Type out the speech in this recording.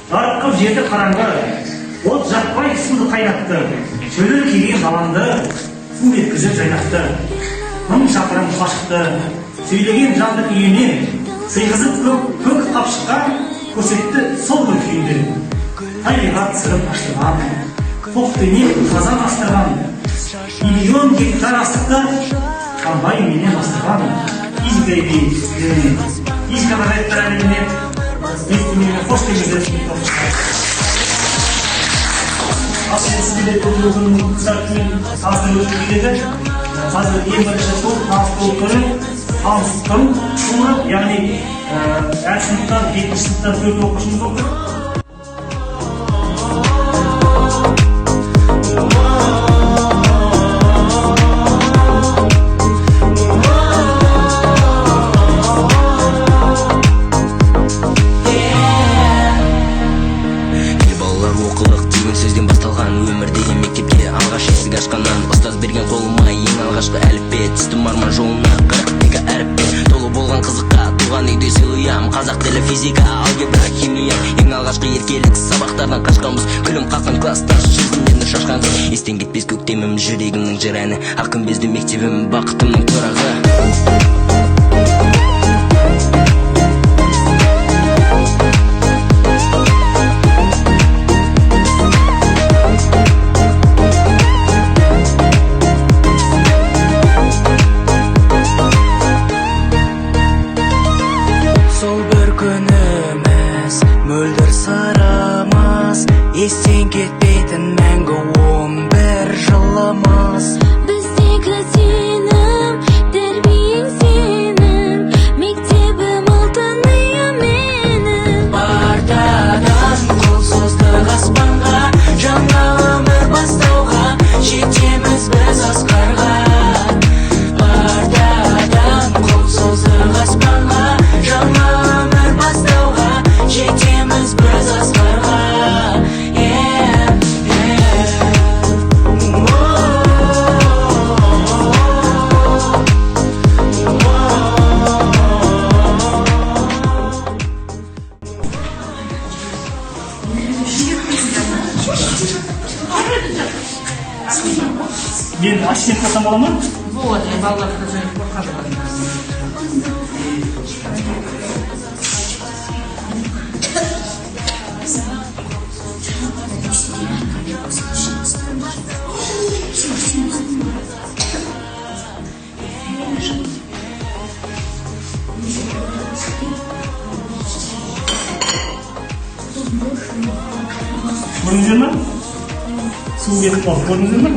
Жарыққа жеті қараңғы, от жақпай суды қайнатты, шөлір киген даланды су еткізіп жайнатты. Мың шақырым қашықты, сөйлеген жанды үйіне, сыйғызып көк қапшыққа көрсетті сол бір күйінде. Табиғат сырып ашылған, тоқ дүние қазан астырған, миллион гектар астықты комбайн менен бастырған. Из говорит әлеміне естімені қош келдіңіздер. Асыл сізде бүгінгі сәттен қазір өтіп келеді. Қазір ең бірінші сол таныс болып көрі, таныс тұру, яғни әр сыныптан, 7-ші сыныптан 4 оқушымыз болды. Өмірдегі мектепке алғаш есік ашқаннан ұстаз берген қолыма ең алғашқы әліппе түстім арман жолына 42 әріппе толы болған қызыққа туған үйде сыйлыям қазақ тілі физика алгебра химия ең алғашқы еркелік сабақтардан қашқанбыз күлім қаққан класстан жүзімнен шашқансыз естен кетпес көктемім жүрегімнің жыр әні ақ күмбезді мектебім бақытымның тұрағы. Сол бір күніміз мөлдір сырымыз естен кетпейтін мәңгі 11 жылымыз. Біздегі сенім, тәрбиең сенің, мектебім алтын үйім менің. Бартадан қол создық аспанға, жаңа өмір бастауға, жетеміз біз асқарға. Бартадан қол создық аспанға, жаңа өмір бастауға, жетеміз біз асқарға. Мен ассистент болсам бола ма? Вот, я балалар қорқады. Көрдіңіздер ме? Су кетіп қалды, көрдіңіздер ме?